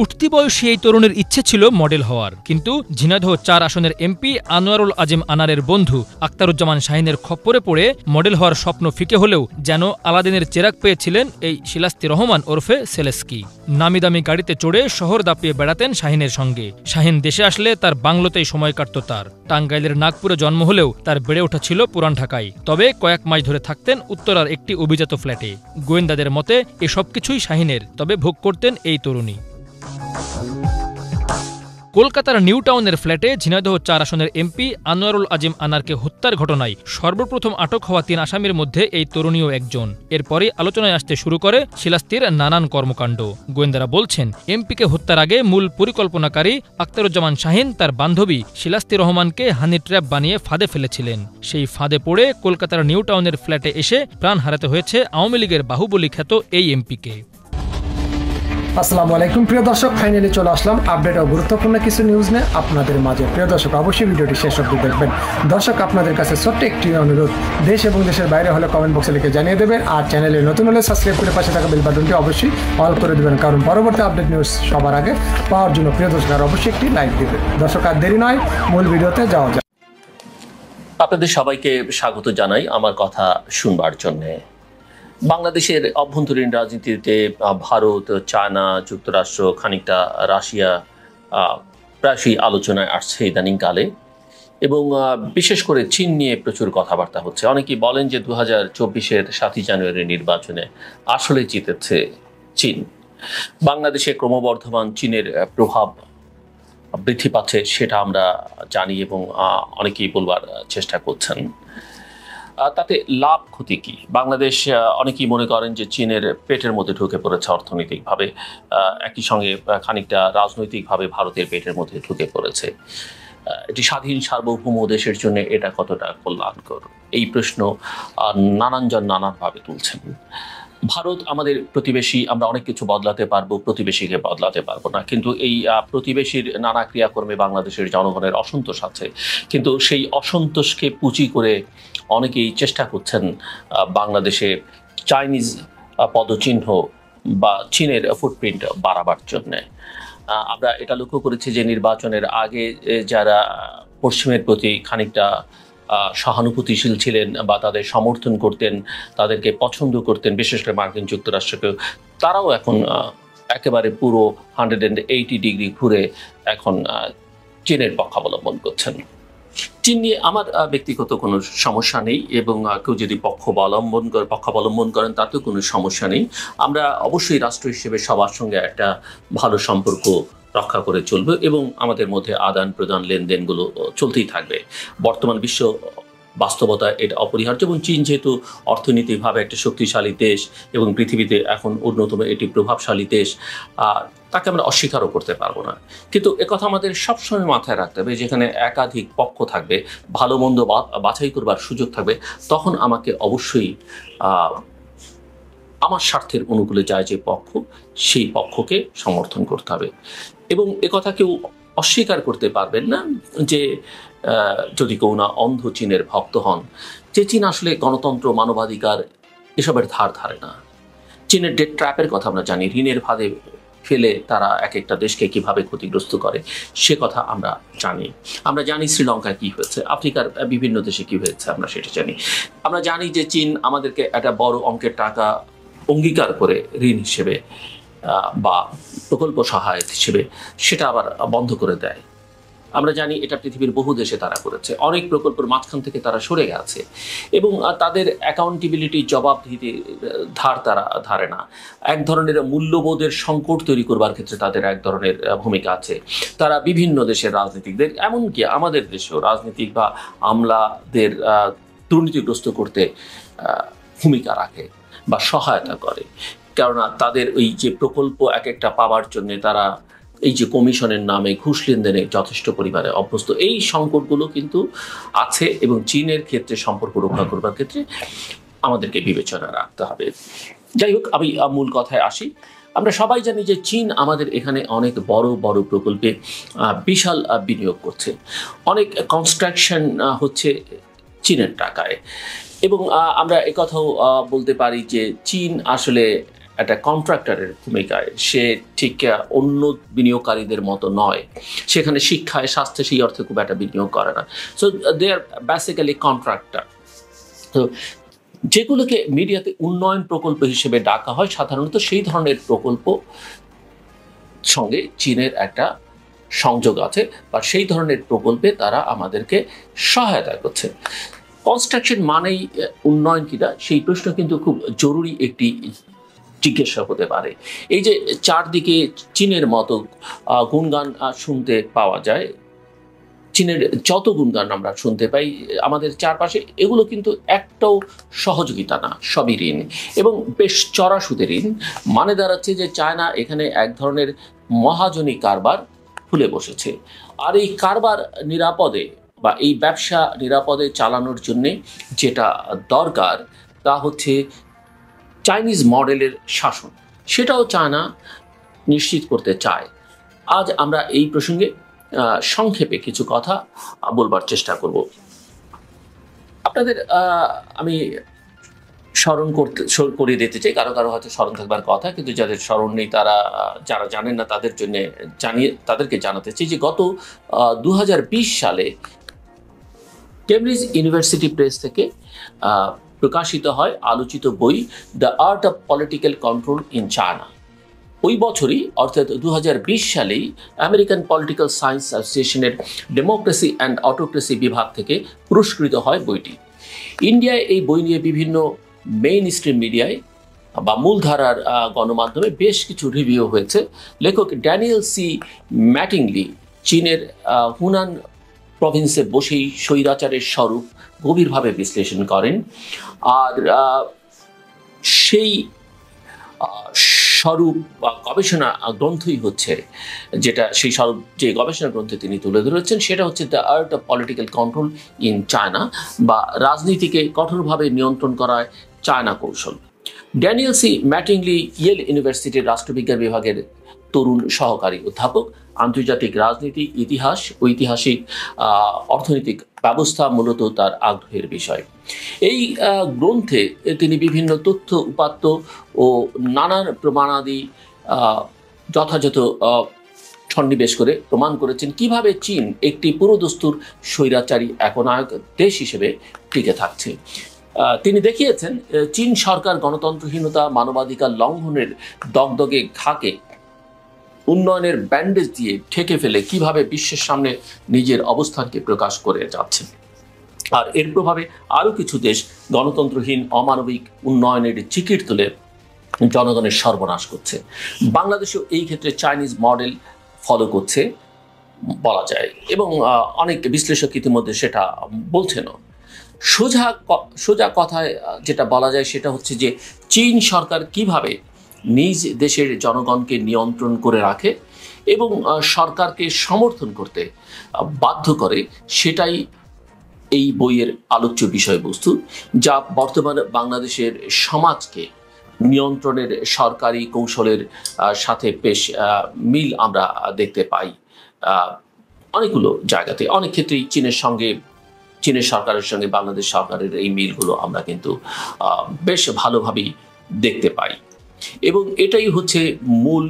উঠতি বয়সী এই তরুণের ইচ্ছে ছিল মডেল হওয়ার, কিন্তু ঝিনাইদহ ৪ আসনের এমপি আনোয়ারুল আজিম আনারের বন্ধু আখতারুজ্জামান শাহিনের খপ্পরে পড়ে মডেল হওয়ার স্বপ্ন ফিকে হলেও যেন আলাদিনের চেরাগ পেয়েছিলেন এই শিলাস্তি রহমান ওরফে সেলেস্কি। নামি দামি গাড়িতে চড়ে শহর দাপিয়ে বেড়াতেন শাহিনের সঙ্গে। শাহিন দেশে আসলে তার বাংলোতেই সময় কাটত তার। টাঙ্গাইলের নাগপুরে জন্ম হলেও তার বেড়ে ওঠা ছিল পুরান ঢাকায়। তবে কয়েক মাস ধরে থাকতেন উত্তরার একটি অভিজাত ফ্ল্যাটে। গোয়েন্দাদের মতে এসব কিছুই শাহিনের, তবে ভোগ করতেন এই তরুণী। কলকাতার নিউ টাউনের ফ্ল্যাটে ঝিনাইদহ ৪ আসনের এমপি আনোয়ারুল আজিম আনারকে হত্যার ঘটনায় সর্বপ্রথম আটক হওয়া ৩ আসামির মধ্যে এই তরুণীও একজন। এরপরই আলোচনায় আসতে শুরু করে শিলাস্তির নানান কর্মকাণ্ড। গোয়েন্দারা বলছেন, এমপিকে হত্যার আগে মূল পরিকল্পনাকারী আখতারুজ্জামান শাহিন তার বান্ধবী শিলাস্তি রহমানকে হানি ট্র্যাপ বানিয়ে ফাঁদে ফেলেছিলেন। সেই ফাঁদে পড়ে কলকাতার নিউ টাউনের ফ্ল্যাটে এসে প্রাণ হারাতে হয়েছে আওয়ামী লীগের বাহুবলী খ্যাত এই এমপিকে। আসসালামু আলাইকুম প্রিয় দর্শক, ফাইনালি চলে আসলাম আপডেট ও গুরুত্বপূর্ণ কিছু নিউজ নিয়ে আপনাদের মাঝে। প্রিয় দর্শক, অবশ্যই ভিডিওটি শেষ অবধি দেখবেন। দর্শক, আপনাদের কাছে ছোট্ট একটি অনুরোধ, দেশ এবং দেশের বাইরে হলে কমেন্ট বক্সে লিখে জানিয়ে দেবেন, আর চ্যানেলে নতুন হলে সাবস্ক্রাইব করে পাশে থাকা বেল বাটনটি অবশ্যই অল করে দেবেন, কারণ পরবর্তী আপডেট নিউজ সবার আগে পাওয়ার জন্য প্রিয় দর্শক আর অবশ্যই একটি লাইক দেবেন। দর্শক, আর দেরি নয়, মূল ভিডিওতে যাওয়া যাক। আপনাদের সবাইকে স্বাগত জানাই আমার কথা শুনবার জন্যে। বাংলাদেশের অভ্যন্তরীণ রাজনীতিতে ভারত, চায়না, যুক্তরাষ্ট্র, খানিকটা রাশিয়া প্রায়শই আলোচনায় আসছে ইদানিংকালে, এবং বিশেষ করে চীন নিয়ে প্রচুর কথাবার্তা হচ্ছে। অনেকেই বলেন যে 2024-এর 7ই জানুয়ারি নির্বাচনে আসলে জিতেছে চীন। বাংলাদেশে ক্রমবর্ধমান চীনের প্রভাব বৃদ্ধি পাচ্ছে, সেটা আমরা জানি এবং অনেকেই বলবার চেষ্টা করছেন। তাতে লাভ ক্ষতি কি? বাংলাদেশ, অনেকেই মনে করেন যে চীনের পেটের মধ্যে ঢুকে পড়েছে অর্থনৈতিকভাবে, একই সঙ্গে খানিকটা রাজনৈতিকভাবে ভারতের পেটের মধ্যে ঢুকে পড়েছে। এটি স্বাধীন সার্বভৌম দেশের জন্য এটা কতটা কল্যাণকর, এই প্রশ্ন নানানজন নানানভাবে তুলছেন। ভারত আমাদের প্রতিবেশী, আমরা অনেক কিছু বদলাতে পারবো, প্রতিবেশীকে বদলাতে পারবো না, কিন্তু এই প্রতিবেশীর নানা ক্রিয়াকর্মে বাংলাদেশের জনগণের অসন্তোষ আছে। কিন্তু সেই অসন্তোষকে পুঁজি করে অনেকেই চেষ্টা করছেন বাংলাদেশে চাইনিজ পদচিহ্ন বা চীনের ফুটপ্রিন্ট বাড়াবার জন্যে। আমরা এটা লক্ষ্য করেছি যে নির্বাচনের আগে যারা পশ্চিমের প্রতি খানিকটা সহানুভূতিশীল ছিলেন বা তাদের সমর্থন করতেন, তাদেরকে পছন্দ করতেন, বিশেষ করে মার্কিন যুক্তরাষ্ট্রকে, তারাও এখন একেবারে পুরো 180 ডিগ্রি ঘুরে এখন চীনের পক্ষাবলম্বন করছেন। চীন নিয়ে আমার ব্যক্তিগত কোনো সমস্যা নেই, এবং কেউ যদি পক্ষাবলম্বন করেন তাতেও কোনো সমস্যা নেই। আমরা অবশ্যই রাষ্ট্র হিসেবে সবার সঙ্গে একটা ভালো সম্পর্ক রক্ষা করে চলবে এবং আমাদের মধ্যে আদান প্রদান লেনদেনগুলো চলতেই থাকবে। বর্তমান বিশ্ব বাস্তবতা এটা অপরিহার্য, এবং চীন যেহেতু অর্থনৈতিকভাবে একটা শক্তিশালী দেশ এবং পৃথিবীতে এখন অন্যতম এটি প্রভাবশালী দেশ, তাকে আমরা অস্বীকারও করতে পারবো না। কিন্তু একথা আমাদের সবসময় মাথায় রাখতে হবে, যেখানে একাধিক পক্ষ থাকবে, ভালো মন্দ বাছাই করবার সুযোগ থাকবে, তখন আমাকে অবশ্যই আমার স্বার্থের অনুকূলে যায় যে পক্ষ, সেই পক্ষকে সমর্থন করতে হবে। এবং একথা কেউ অস্বীকার করতে পারবেন না যে যদি কেউ না অন্ধ চীনের ভক্ত হন, যে চীন আসলে গণতন্ত্র, মানবাধিকার এসবের ধার ধারে না। চীনের ডেট ট্র্যাপের কথা আমরা জানি, ঋণের ফাঁদে ফেলে তারা এক একটা দেশকে কিভাবে ক্ষতিগ্রস্ত করে সে কথা আমরা জানি। আমরা জানি শ্রীলঙ্কায় কি হয়েছে, আফ্রিকার বিভিন্ন দেশে কি হয়েছে আমরা সেটা জানি। আমরা জানি যে চীন আমাদেরকে একটা বড় অঙ্কের টাকা অঙ্গীকার করে ঋণ হিসেবে বা প্রকল্প সহায়তা হিসেবে সেটা আবার বন্ধ করে দেয়। আমরা জানি এটা পৃথিবীর বহু দেশে তারা করেছে, অনেক প্রকল্পের মাঝখান থেকে তারা সরে গেছে, এবং তাদের অ্যাকাউন্টেবিলিটি, জবাবদিহিতে ধার তারা ধারে না। এক ধরনের মূল্যবোধের সংকট তৈরি করবার ক্ষেত্রে তাদের এক ধরনের ভূমিকা আছে। তারা বিভিন্ন দেশের রাজনীতিকদের, এমনকি আমাদের দেশেও রাজনীতিক বা আমলাদের দুর্নীতিগ্রস্ত করতে ভূমিকা রাখে বা সহায়তা করে। কেননা তাদের ওই যে প্রকল্প এক একটা পাওয়ার জন্য তারা এই যে কমিশনের নামে ঘুষ লেনদেনে যথেষ্ট পরিমাণে অভ্যস্ত। এই সংকটগুলো কিন্তু আছে, এবং চীনের ক্ষেত্রে সম্পর্ক রক্ষা করবার ক্ষেত্রে আমাদেরকে বিবেচনা রাখতে হবে। যাই হোক, আমি মূল কথায় আসি। আমরা সবাই জানি যে চীন আমাদের এখানে অনেক বড় বড় প্রকল্পে বিশাল বিনিয়োগ করছে, অনেক কনস্ট্রাকশন হচ্ছে চীনের টাকায়, এবং আমরা একথাও বলতে পারি যে চীন আসলে একটা কন্ট্রাক্টরের ভূমিকায়, সে ঠিক অন্য বিনিয়োগকারীদের মতো নয়, সেখানে শিক্ষায় স্বাস্থ্যে সেই অর্থে খুব একটা বিনিয়োগ করে না। So they are basically contractor. তো যেগুলোকে মিডিয়াতে উন্নয়ন প্রকল্প হিসেবে ডাকা হয়, সাধারণত সেই ধরনের প্রকল্প সঙ্গে চীনের একটা সংযোগ আছে, বা সেই ধরনের প্রকল্পে তারা আমাদেরকে সহায়তা করছে। কনস্ট্রাকশন মানেই উন্নয়ন কিনা, সেই প্রশ্ন কিন্তু খুব জরুরি একটি জিজ্ঞাসা হতে পারে। এই যে চারদিকে চীনের মতো গুণগান শুনতে পাওয়া যায়, চীনের যত গুণগান আমরা শুনতে পাই আমাদের চারপাশে, এগুলো কিন্তু একটাও সহযোগিতা না, সবই ঋণ, এবং বেশ চড়া সুদের ঋণ। মানে দাঁড়াচ্ছে যে চায়না এখানে এক ধরনের মহাজনী কারবার খুলে বসেছে। আর এই কারবার নিরাপদে বা এই ব্যবসা নিরাপদে চালানোর জন্যে যেটা দরকার তা হচ্ছে চাইনিজ মডেলের শাসন, সেটাও চায়না নিশ্চিত করতে চায়। আজ আমরা এই প্রসঙ্গে সংক্ষেপে কিছু কথা বলবার চেষ্টা করব। আপনাদের আমি স্মরণ করিয়ে দিতে চাই, কারো কারো হয়তো স্মরণ থাকবার কথা, কিন্তু যাদের স্মরণ নেই তারা, যারা জানেন না তাদের জন্য তাদেরকে জানাতে চাই যে গত 2020 সালে কেমব্রিজ ইউনিভার্সিটি প্রেস থেকে প্রকাশিত হয় আলোচিত বই the art of political control in China. ওই বছরই অর্থাৎ 2020 সালেই আমেরিকান পলিটিক্যাল সায়েন্স অ্যাসোসিয়েশনের ডেমোক্রেসি অ্যান্ড অটোক্রেসি বিভাগ থেকে পুরস্কৃত হয় বইটি। ইন্ডিয়ায় এই বই নিয়ে বিভিন্ন মেইন স্ট্রিম মিডিয়ায় বা মূলধারার গণমাধ্যমে বেশ কিছু রিভিউ হয়েছে। লেখক ড্যানিয়েল সি ম্যাটিংলি চীনের হুনান প্রভিন্সে বসেই স্বৈরাচারের স্বরূপ গভীরভাবে বিশ্লেষণ করেন। আর সেই স্বরূপ বা গবেষণা গ্রন্থই হচ্ছে যেটা, সেই স্বরূপ যে গবেষণা গ্রন্থে তিনি তুলে ধরেছেন সেটা হচ্ছে the art of political control in China, বা রাজনীতিকে কঠোরভাবে নিয়ন্ত্রণ করায় চায়না কৌশল। ড্যানিয়েল সি ম্যাটিংলি ইয়েল ইউনিভার্সিটির রাষ্ট্রবিজ্ঞান বিভাগের তরুণ সহকারী অধ্যাপক, আন্তর্জাতিক রাজনীতি, ইতিহাস, ঐতিহাসিক অর্থনৈতিক ব্যবস্থা মূলত তার আগ্রহের বিষয়। এই গ্রন্থে তিনি বিভিন্ন তথ্য উপাত্ত ও নানান প্রমাণাদি যথাযথ সন্নিবেশ করে প্রমাণ করেছেন কিভাবে চীন একটি পুরোদস্তুর স্বৈরাচারী একনায়ক দেশ হিসেবে টিকে থাকছে। তিনি দেখিয়েছেন চীন সরকার গণতন্ত্রহীনতা, মানবাধিকার লঙ্ঘনের দগদগে ঘাকে উন্নয়নের ব্যান্ডেজ দিয়ে ঠেকে ফেলে কিভাবে বিশ্বের সামনে নিজের অবস্থানকে প্রকাশ করে যাচ্ছে। আর এর প্রভাবে আরও কিছু দেশ গণতন্ত্রহীন, অমানবিক উন্নয়নের চিকির তুলে জনগণের সর্বনাশ করছে। বাংলাদেশও এই ক্ষেত্রে চাইনিজ মডেল ফলো করছে বলা যায়, এবং অনেক বিশ্লেষক ইতিমধ্যে সেটা বলছেন। সোজা কথায় যেটা বলা যায় সেটা হচ্ছে যে চীন সরকার কিভাবে নিজ দেশের জনগণকে নিয়ন্ত্রণ করে রাখে এবং সরকারকে সমর্থন করতে বাধ্য করে, সেটাই এই বইয়ের আলোচ্য বিষয়বস্তু, যা বর্তমানে বাংলাদেশের সমাজকে নিয়ন্ত্রণের সরকারি কৌশলের সাথে বেশ মিল আমরা দেখতে পাই। অনেকগুলো জায়গাতে, অনেক ক্ষেত্রেই চীনের সরকারের সঙ্গে বাংলাদেশ সরকারের এই মিলগুলো আমরা কিন্তু বেশ ভালোভাবেই দেখতে পাই, এবং এটাই হচ্ছে মূল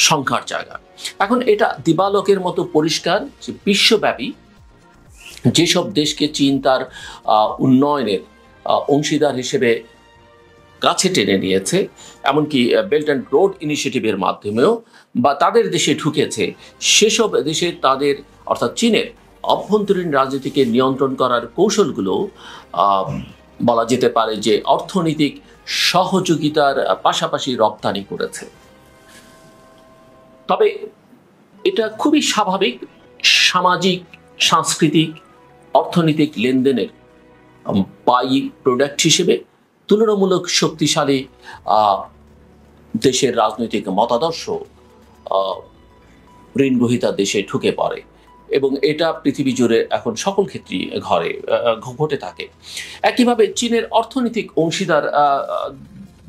সংখ্যার জায়গা। এখন এটা দিবালোকের মতো পরিষ্কার যে বিশ্বব্যাপী যেসব দেশকে চীন তার উন্নয়নের অংশীদার হিসেবে কাছে টেনে নিয়েছে, এমনকি বেল্ট অ্যান্ড রোড ইনিশিয়েটিভের মাধ্যমেও বা তাদের দেশে ঢুকেছে, সেসব দেশে তাদের অর্থাৎ চীনের অভ্যন্তরীণ রাজনীতিকে নিয়ন্ত্রণ করার কৌশলগুলো বলা যেতে পারে যে অর্থনৈতিক সহযোগিতার পাশাপাশি রপ্তানি করেছে। তবে এটা খুবই স্বাভাবিক সামাজিক, সাংস্কৃতিক, অর্থনৈতিক লেনদেনের বাই প্রোডাক্ট হিসেবে তুলনামূলক শক্তিশালী দেশের রাজনৈতিক মতাদর্শ ঋণগ্রহীতা দেশে ঢুকে পড়ে, এবং এটা পৃথিবী জুড়ে এখন সকল ক্ষেত্রেই ঘটে থাকে। একইভাবে চীনের অর্থনৈতিক অংশীদার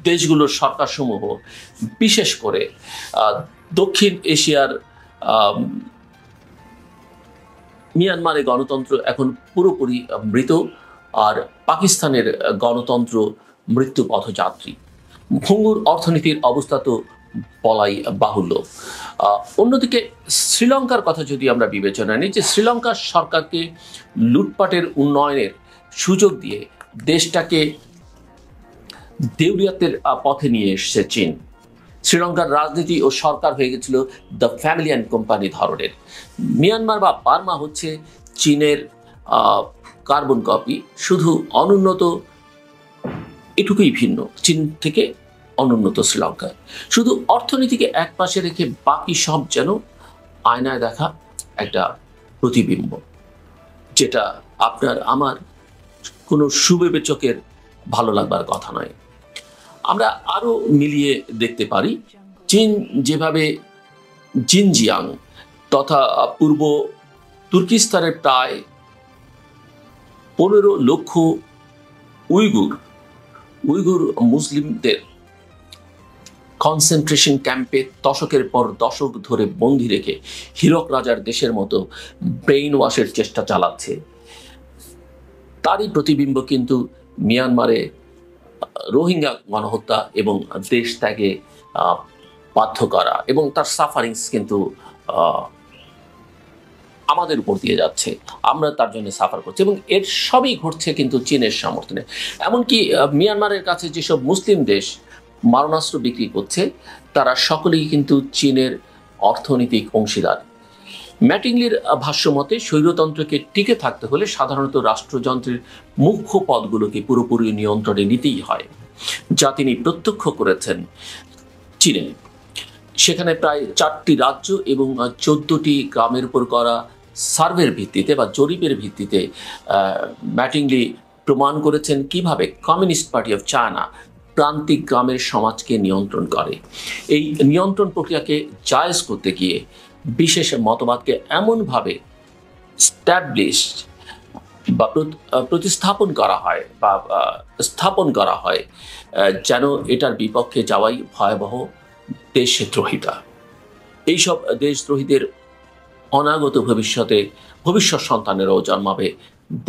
দেশগুলোর সরকারসমূহ, বিশেষ করে দক্ষিণ এশিয়ার মিয়ানমারে গণতন্ত্র এখন পুরোপুরি মৃত, আর পাকিস্তানের গণতন্ত্র মৃত্যু পথযাত্রী। ভঙ্গুর অর্থনীতির অবস্থা তো বলাই বাহুল্য। অন্যদিকে শ্রীলঙ্কার কথা যদি আমরা বিবেচনা নিই, যে শ্রীলঙ্কার সরকারকে লুটপাটের উন্নয়নের সুযোগ দিয়ে দেশটাকে দেউলিয়াতের পথে নিয়ে এসেছে চীন। শ্রীলঙ্কার রাজনীতি ও সরকার হয়ে গেছিল দ্য ফ্যামিলি অ্যান্ড কোম্পানি ধরনের। মিয়ানমার বা বার্মা হচ্ছে চীনের কার্বন কপি, শুধু অনুন্নত এটুকুই ভিন্ন চীন থেকে অনুন্নত শ্রীলঙ্কা। শুধু অর্থনীতিকে এক পাশে রেখে বাকি সব যেন আয়নায় দেখা একটা প্রতিবিম্ব, যেটা আপনার আমার কোনো সুবিবেচকের ভালো লাগবার কথা নয়। আমরা আরো মিলিয়ে দেখতে পারি, চীন যেভাবে জিনজিয়াং তথা পূর্ব তুর্কিস্তানের প্রায় 15 লক্ষ উইগুর মুসলিমদের কনসেন্ট্রেশন ক্যাম্পে দশকের পর দশক ধরে বন্দী রেখে হীরক রাজার দেশের মতো ব্রেইন ওয়াশের চেষ্টা চালাচ্ছে, তারই প্রতিবিম্ব কিন্তু মিয়ানমারে রোহিঙ্গা গণহত্যা এবং দেশ ত্যাগে বাধ্য করা এবং তার সাফারিংস কিন্তু আমাদের উপর দিয়ে যাচ্ছে, আমরা তার জন্য সাফার করছি এবং এর সবই ঘটছে কিন্তু চীনের সমর্থনে। এমনকি মিয়ানমারের কাছে যেসব মুসলিম দেশ মারণাস্ত্র বিক্রি করছে, তারা সকলেই কিন্তু চীনের অর্থনৈতিক অংশীদার। ম্যাটিংলির ভাষ্যমতে স্বৈরতন্ত্রকে টিকে থাকতে হলে সাধারণত রাষ্ট্রযন্ত্রের মুখ্য পদগুলোকে পুরোপুরি নিয়ন্ত্রণে নিতেই হয়, যা তিনি প্রত্যক্ষ করেছেন চীনে। সেখানে প্রায় 4টি রাজ্য এবং 14টি গ্রামের উপর করা সার্ভের ভিত্তিতে বা জরিপের ভিত্তিতে ম্যাটিংলি প্রমাণ করেছেন কিভাবে কমিউনিস্ট পার্টি অফ চায়না প্রান্তিক গ্রামের সমাজকে নিয়ন্ত্রণ করে। এই নিয়ন্ত্রণ প্রক্রিয়াকে জায়েজ করতে গিয়ে বিশেষ মতবাদকে এমনভাবে স্ট্যাবলিশ বা প্রতিস্থাপন করা হয় বা স্থাপন করা হয় যেন এটার বিপক্ষে যাওয়াই ভয়াবহ দেশদ্রোহিতা। এইসব দেশদ্রোহীদের অনাগত ভবিষ্যৎ সন্তানেরাও জন্মাবে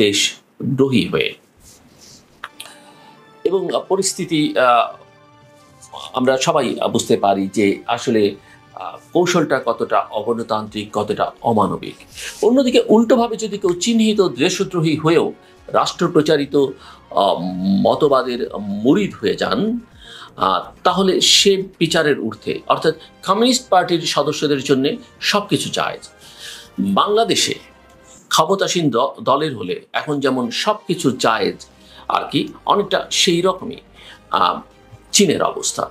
দেশদ্রোহী হয়ে। এবং পরিস্থিতি আমরা সবাই বুঝতে পারি যে আসলে কৌশলটা কতটা অগণতান্ত্রিক, কতটা অমানবিক। অন্যদিকে উল্টোভাবে যদি কেউ চিহ্নিত দেশদ্রোহী হয়েও রাষ্ট্র প্রচারিত মতবাদের মুরিদ হয়ে যান, তাহলে সে বিচারের ঊর্ধ্বে, অর্থাৎ কমিউনিস্ট পার্টির সদস্যদের জন্য সবকিছু জায়েজ। বাংলাদেশে ক্ষমতাসীন দলের হলে এখন যেমন সবকিছু জায়েজ, আর কি অনেকটা সেই রকমই চীনের অবস্থা।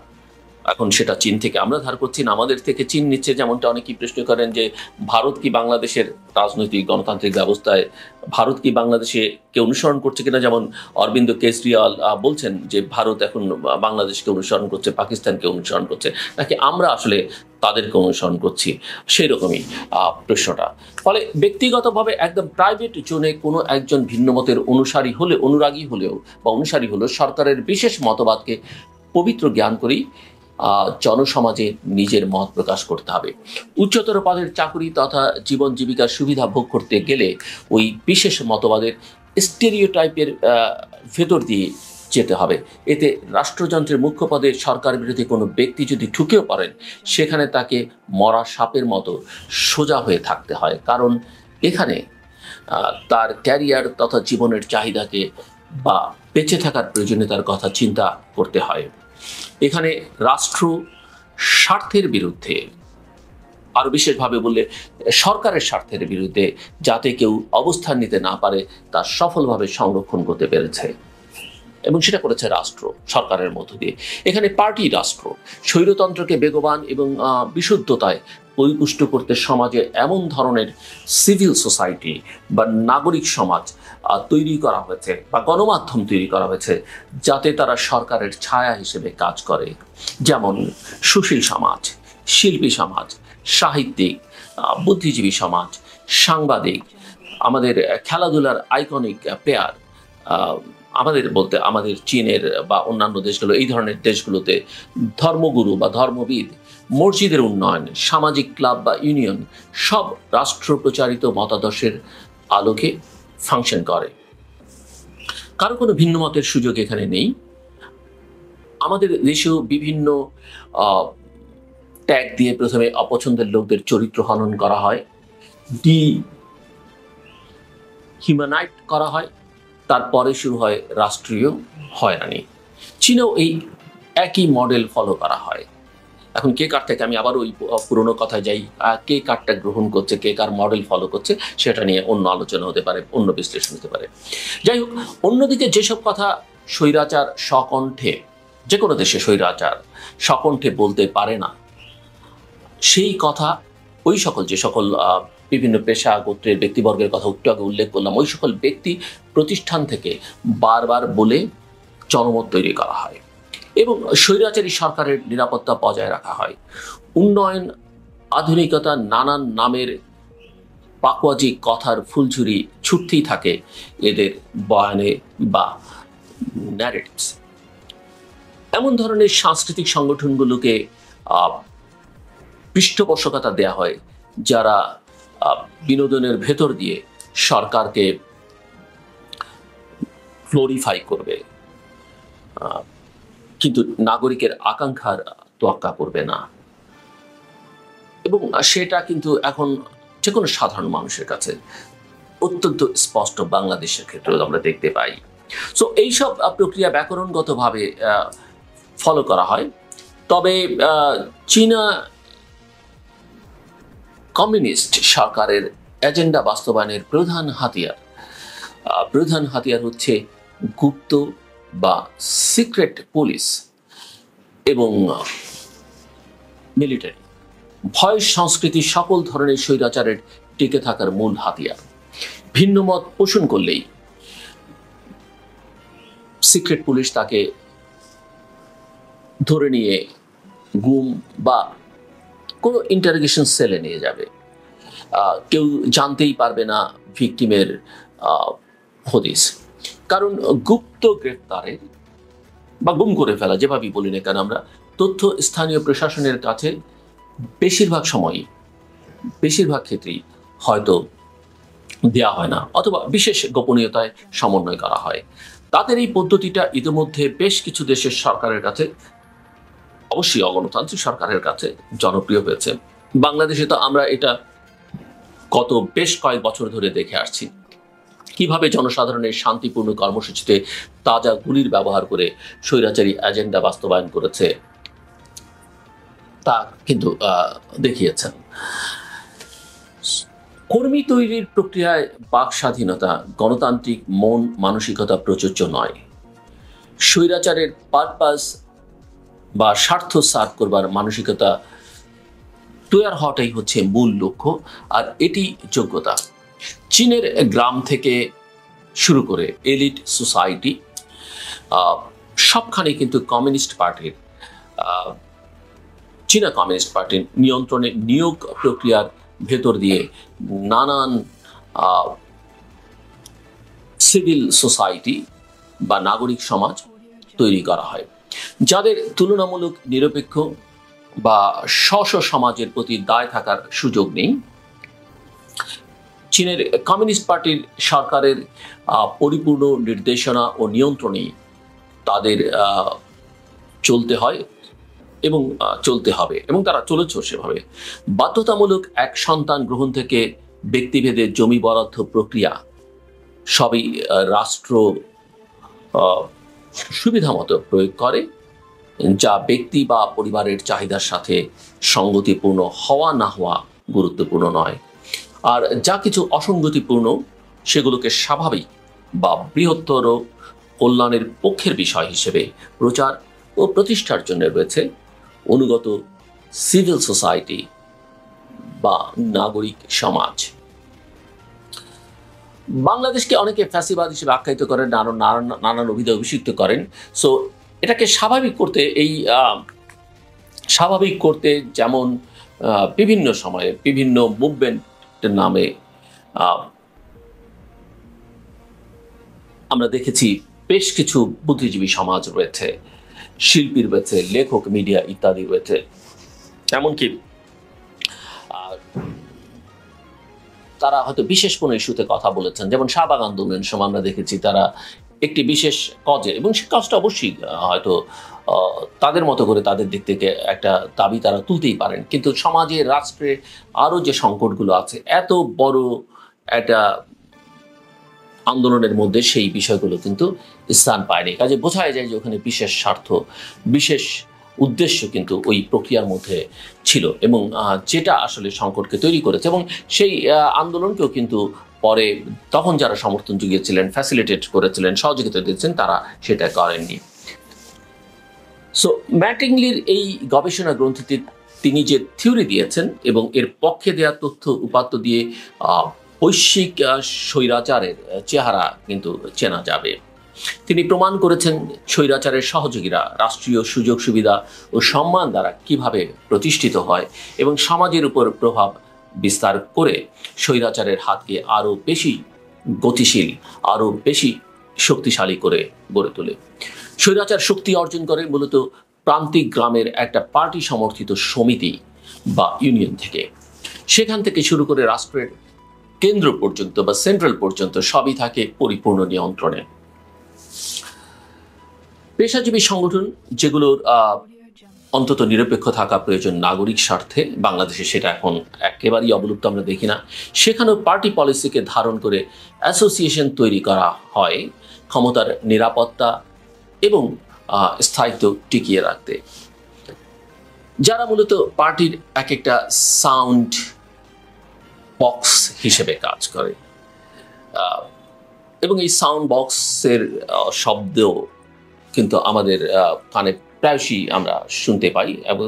এখন সেটা চীন থেকে আমরা ধার করছি না, আমাদের থেকে চীন নিচ্ছে। যেমনটা অনেকেই প্রশ্ন করেন যে ভারত কি বাংলাদেশের রাজনৈতিক গণতান্ত্রিক ব্যবস্থায়, ভারত কি বাংলাদেশে কে অনুসরণ করছে কিনা। যেমন অরবিন্দ কেজরিওয়াল বলছেন যে ভারত এখন বাংলাদেশকে অনুসরণ করছে, পাকিস্তানকে অনুসরণ করছে, নাকি আমরা আসলে তাদেরকে অনুসরণ করছি, সেই রকমই প্রশ্নটা। ফলে ব্যক্তিগতভাবে একদম প্রাইভেট জোনে কোনো একজন ভিন্ন মতের অনুরাগী হলেও বা অনুসারী হলেও সরকারের বিশেষ মতবাদকে পবিত্র জ্ঞান করেই জনসমাজে নিজের মত প্রকাশ করতে হবে। উচ্চতর পদের চাকরি তথা জীবন জীবিকার সুবিধা ভোগ করতে গেলে ওই বিশেষ মতবাদের স্টেরিওটাইপের ভেতর দিয়ে যেতে হবে। এতে রাষ্ট্রযন্ত্রের মুখ্য পদে সরকার বিরোধী কোনো ব্যক্তি যদি ঢুকেও পড়েন, সেখানে তাকে মরা সাপের মতো সোজা হয়ে থাকতে হয়, কারণ এখানে তার ক্যারিয়ার তথা জীবনের চাহিদাকে বা বেঁচে থাকার প্রয়োজনীয়তার কথা চিন্তা করতে হয়। এখানে রাষ্ট্র স্বার্থের বিরুদ্ধে, আরো বিশেষভাবে বললে সরকারের স্বার্থের বিরুদ্ধে যাতে কেউ অবস্থান নিতে না পারে, তা সফলভাবে সংরক্ষণ করতে পেরেছে এবং সেটা করেছে রাষ্ট্র সরকারের মধ্য দিয়ে। এখানে পার্টি রাষ্ট্র স্বৈরতন্ত্রকে বেগবান এবং বিশুদ্ধতায় পরিপুষ্ট করতে সমাজে এমন ধরনের সিভিল সোসাইটি বা নাগরিক সমাজ তৈরি করা হয়েছে বা গণমাধ্যম তৈরি করা হয়েছে, যাতে তারা সরকারের ছায়া হিসেবে কাজ করে। যেমন সুশীল সমাজ, শিল্পী সমাজ, সাহিত্যিক, বুদ্ধিজীবী সমাজ, সাংবাদিক, আমাদের খেলাধুলার আইকনিক প্লেয়ার, আমাদের চীনের বা অন্যান্য দেশগুলো, এই ধরনের দেশগুলোতে ধর্মগুরু বা ধর্মবিদ, মসজিদের উন্নয়ন, সামাজিক ক্লাব বা ইউনিয়ন সব রাষ্ট্র প্রচারিত মতাদর্শের আলোকে ফাংশন করে। কারো কোনো ভিন্ন মতের সুযোগ এখানে নেই। আমাদের দেশেও বিভিন্ন ট্যাগ দিয়ে প্রথমে অপছন্দের লোকদের চরিত্র হনন করা হয়, হিউম্যানাইট করা হয়, তারপরে শুরু হয় রাষ্ট্রীয় হয়রানি। চীনেও এই একই মডেল ফলো করা হয়। এখন কে কার থেকে, আমি আবার ওই পুরোনো কথায় যাই, কে কারটা গ্রহণ করছে, কে কার মডেল ফলো করছে, সেটা নিয়ে অন্য আলোচনা হতে পারে, অন্য বিশ্লেষণ হতে পারে। যাই হোক, অন্যদিকে যেসব কথা স্বৈরাচার সকণ্ঠে, যে কোনো দেশে স্বৈরাচার সকণ্ঠে বলতে পারে না, সেই কথা ওই সকল, যে সকল বিভিন্ন পেশা গোত্রের ব্যক্তিবর্গের কথা একটু আগে উল্লেখ করলাম, ওই সকল ব্যক্তি প্রতিষ্ঠান থেকে বারবার বলে জনমত তৈরি করা হয় এবং স্বৈরাচারী সরকারের নিরাপত্তা বজায় রাখা হয়। উন্নয়ন, আধুনিকতা, নানান নামের পাকওয়াজি কথার ফুলঝুরি ছুটতেই থাকে এদের বয়ানে বা ন্যারেটিভস। এমন ধরনের সাংস্কৃতিক সংগঠনগুলোকে পৃষ্ঠপোষকতা দেয়া হয় যারা বিনোদনের ভেতর দিয়ে সরকারকে গ্লোরিফাই করবে, কিন্তু নাগরিকের আকাঙ্ক্ষার তোয়াক্কা করবে না। এবং সেটা কিন্তু এখন যে কোনো সাধারণ মানুষের কাছে অত্যন্ত স্পষ্ট, বাংলাদেশের ক্ষেত্রেও আমরা দেখতে পাই। সো এইসব প্রক্রিয়া ব্যাকরণগতভাবে ফলো করা হয়। তবে চীনা কমিউনিস্ট সরকারের এজেন্ডা বাস্তবায়নের প্রধান হাতিয়ার হচ্ছে গুপ্ত বা সিক্রেট পুলিশ এবং মিলিটারি। ভয় সংস্কৃতি সকল ধরনের স্বৈরাচারের টিকে থাকার মূল হাতিয়ার। ভিন্ন মত পোষণ করলেই সিক্রেট পুলিশ তাকে ধরে নিয়ে গুম বা কোনো ইন্টারোগেশন সেলে নিয়ে যাবে। কেউ জানতেই পারবে না ভিকটিমের হদিস, কারণ গুপ্ত গ্রেফতারে বা গুম করে ফেলা, যেভাবেই বলি না কেন আমরা, তথ্য স্থানীয় প্রশাসনের কাছে বেশিরভাগ ক্ষেত্রেই হয়তো দেয়া হয় না, অথবা বিশেষ গোপনীয়তায় সমন্বয় করা হয়। তাদের এই পদ্ধতিটা ইতিমধ্যে বেশ কিছু দেশের সরকারের কাছে, অবশ্যই অগণতান্ত্রিক সরকারের কাছে জনপ্রিয় হয়েছে। বাংলাদেশে তো আমরা এটা গত বেশ কয়েক বছর ধরে দেখে আসছি, কিভাবে জনসাধারণের শান্তিপূর্ণ কর্মসূচিতে তাজা গুলির ব্যবহার করে স্বৈরাচারী এজেন্ডা বাস্তবায়ন করেছে, তা কিন্তু দেখিয়েছেন। কর্মী তৈরির প্রক্রিয়ায় বাক স্বাধীনতা, গণতান্ত্রিক মন মানসিকতা প্রযোজ্য নয়। স্বৈরাচারের পারপাস বা স্বার্থ সার্ভ করবার মানসিকতা তৈরি হওয়াটাই হচ্ছে মূল লক্ষ্য, আর এটি যোগ্যতা। চীনের গ্রাম থেকে শুরু করে এলিট সোসাইটি সবখানে কিন্তু চীনা কমিউনিস্ট পার্টির নিয়ন্ত্রণে নিয়োগ প্রক্রিয়ার ভেতর দিয়ে নানান সিভিল সোসাইটি বা নাগরিক সমাজ তৈরি করা হয়, যাদের তুলনামূলক নিরপেক্ষ বা স্ব সমাজের প্রতি দায় থাকার সুযোগ নেই। চীনের কমিউনিস্ট পার্টির সরকারের পরিপূর্ণ নির্দেশনা ও নিয়ন্ত্রণেই তাদের চলতে হয় এবং চলতে হবে, এবং তারা চলেছে সেভাবে। বাধ্যতামূলক এক সন্তান গ্রহণ থেকে ব্যক্তিভেদে জমি বরাদ্দ প্রক্রিয়া সবই রাষ্ট্র সুবিধা মতো প্রয়োগ করে, যা ব্যক্তি বা পরিবারের চাহিদার সাথে সঙ্গতিপূর্ণ হওয়া না হওয়া গুরুত্বপূর্ণ নয়। আর যা কিছু অসঙ্গতিপূর্ণ সেগুলোকে স্বাভাবিক বা বৃহত্তর কল্যাণের পক্ষের বিষয় হিসেবে প্রচার ও প্রতিষ্ঠার জন্য রয়েছে অনুগত সিভিল সোসাইটি বা নাগরিক সমাজ। বাংলাদেশকে অনেকে ফ্যাসিবাদ হিসেবে আখ্যায়িত করেন, নানান অভিধায় অভিষিক্ত করেন। সো এটাকে স্বাভাবিক করতে যেমন বিভিন্ন সময়ে বিভিন্ন মুভমেন্টের নামে আমরা দেখেছি বেশ কিছু বুদ্ধিজীবী সমাজ রয়েছে, শিল্পী রয়েছে, লেখক, মিডিয়া ইত্যাদি রয়েছে। এমনকি তারা হয়তো বিশেষ কোনো ইস্যুতে কথা বলেছেন, যেমন শাহবাগ আন্দোলনের সময় আমরা দেখেছি তারা একটি বিশেষ কজে, এবং সে কাজটা অবশ্যই হয়তো তাদের মতো করে তাদের দিক থেকে একটা দাবি তারা তুলতেই পারেন, কিন্তু সমাজে রাষ্ট্রে আরও যে সংকটগুলো আছে এত বড় একটা আন্দোলনের মধ্যে সেই বিষয়গুলো কিন্তু স্থান পায়নি। কাজে বোঝাই যায় যে ওখানে বিশেষ স্বার্থ, বিশেষ উদ্দেশ্য কিন্তু ওই প্রক্রিয়ার মধ্যে ছিল, এবং যেটা আসলে সংকটকে তৈরি করেছে, এবং সেই আন্দোলনকেও কিন্তু পরে তখন যারা সমর্থন জুগিয়েছিলেন, ফ্যাসিলিটেট করেছিলেন, সহযোগিতা দিয়েছেন, তারা সেটা করেননি। সো ম্যাটিংলির এই গবেষণা গ্রন্থটি তিনি যে থিওরি দিয়েছেন এবং এর পক্ষে দেওয়া তথ্য উপাত্ত দিয়ে বৈশ্বিক স্বৈরাচারের চেহারা কিন্তু চেনা যাবে। তিনি প্রমাণ করেছেন স্বৈরাচারের সহযোগীরা রাষ্ট্রীয় সুযোগ সুবিধা ও সম্মান দ্বারা কিভাবে প্রতিষ্ঠিত হয় এবং সমাজের উপর প্রভাব বিস্তার করে স্বৈরাচারের হাতকে আরও বেশি গতিশীল, আরও বেশি শক্তিশালী করে গড়ে তোলে। স্বৈরাচার শক্তি অর্জন করে মূলত প্রান্তিক গ্রামের একটা পার্টি সমর্থিত সমিতি বা ইউনিয়ন থেকে। সেখান থেকে শুরু করে রাষ্ট্রের কেন্দ্র পর্যন্ত বা সেন্ট্রাল পর্যন্ত সবই থাকে পরিপূর্ণ নিয়ন্ত্রণে। পেশাজীবী সংগঠন যেগুলোর অন্তত নিরপেক্ষ থাকা প্রয়োজন নাগরিক স্বার্থে, বাংলাদেশে সেটা এখন একেবারেই অবলুপ্ত আমরা দেখি না, সেখানেও পার্টি পলিসিকে ধারণ করে অ্যাসোসিয়েশন তৈরি করা হয় ক্ষমতার নিরাপত্তা এবং স্থায়িত্ব টিকিয়ে রাখতে, যারা মূলত পার্টির এক একটা সাউন্ড বক্স হিসেবে কাজ করে। এবং এই সাউন্ড বক্সের শব্দ কিন্তু আমাদের কানে প্রায়শই আমরা শুনতে পাই, এবং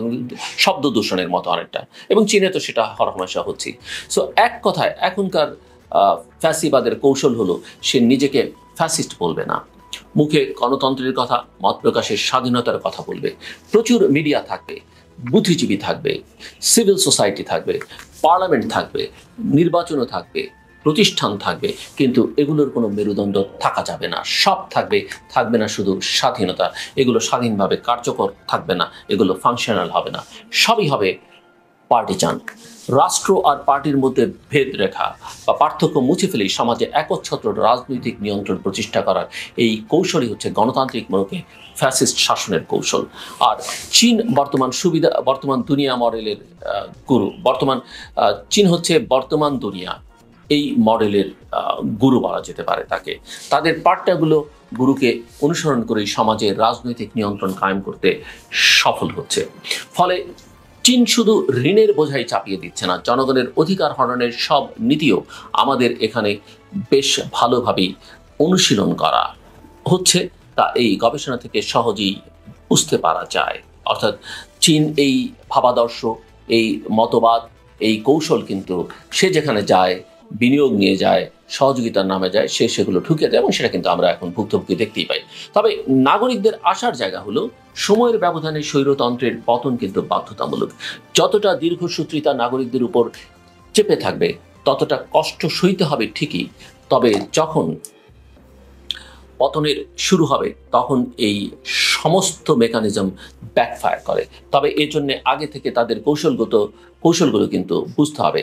শব্দ দূষণের মতো অনেকটা, এবং চীনে তো সেটা হরহামেশা হচ্ছে। সো এক কথায় এখনকার ফ্যাসিবাদের কৌশল হলো সে নিজেকে ফ্যাসিস্ট বলবে না, মুখে গণতন্ত্রের কথা, মত প্রকাশের স্বাধীনতার কথা বলবে, প্রচুর মিডিয়া থাকবে, বুদ্ধিজীবী থাকবে, সিভিল সোসাইটি থাকবে, পার্লামেন্ট থাকবে, নির্বাচনও থাকবে, প্রতিষ্ঠান থাকবে, কিন্তু এগুলোর কোনো মেরুদণ্ড থাকা যাবে না। সব থাকবে, থাকবে না শুধু স্বাধীনতা, এগুলো স্বাধীনভাবে কার্যকর থাকবে না, এগুলো ফাংশনাল হবে না, সবই হবে পার্টিজান। রাষ্ট্র আর পার্টির মধ্যে ভেদ রেখা বা পার্থক্য মুছে ফেলেই সমাজে একচ্ছত্র রাজনৈতিক নিয়ন্ত্রণ প্রতিষ্ঠা করার এই কৌশলই হচ্ছে গণতান্ত্রিক মোড়কে ফ্যাসিস্ট শাসনের কৌশল। আর চীন বর্তমান দুনিয়া মডেলের গুরু। চীন হচ্ছে বর্তমান দুনিয়া এই মডেলের গুরু বলা যেতে পারে তাকে। তাদের পার্টাগুলো গুরুকে অনুসরণ করেই সমাজের রাজনৈতিক নিয়ন্ত্রণ কায়েম করতে সফল হচ্ছে। ফলে চীন শুধু ঋণের বোঝাই চাপিয়ে দিচ্ছে না, জনগণের অধিকার হরণের সব নীতিও আমাদের এখানে বেশ ভালোভাবেই অনুশীলন করা হচ্ছে, তা এই গবেষণা থেকে সহজেই বুঝতে পারা যায়। অর্থাৎ চীন এই ভাবাদর্শ, এই মতবাদ, এই কৌশল কিন্তু সে যেখানে যায়, বিনিয়োগ নিয়ে যায়, সহযোগিতার নামে যায়, সেগুলো ঢুকে দেয়, এবং সেটা কিন্তু আমরা এখন ভুক্তভোগী দেখতেই পাই। তবে নাগরিকদের আসার জায়গা হলো সময়ের ব্যবধানে স্বৈরতন্ত্রের পতন কিন্তু বাধ্যতামূলক। যতটা দীর্ঘসূত্রিতা নাগরিকদের উপর চেপে থাকবে ততটা কষ্ট সইতে হবে ঠিকই, তবে যখন পতনের শুরু হবে তখন এই সমস্ত মেকানিজম ব্যাকফায়ার করে। তবে এর জন্য আগে থেকে তাদের কৌশলগুলো কিন্তু বুঝতে হবে।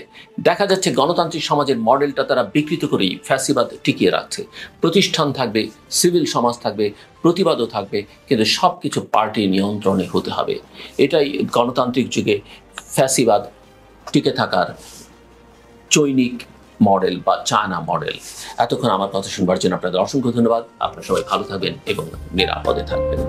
দেখা যাচ্ছে গণতান্ত্রিক সমাজের মডেলটা তারা বিকৃত করেই ফ্যাসিবাদ টিকিয়ে রাখছে। প্রতিষ্ঠান থাকবে, সিভিল সমাজ থাকবে, প্রতিবাদও থাকবে, কিন্তু সব কিছু পার্টি নিয়ন্ত্রণে হতে হবে। এটাই গণতান্ত্রিক যুগে ফ্যাসিবাদ টিকে থাকার চৈনিক মডেল বা চায়না মডেল। এতক্ষণ আমার কথা শুনবার জন্য আপনাদের অসংখ্য ধন্যবাদ। আপনারা সবাই ভালো থাকবেন এবং নিরাপদে থাকবেন।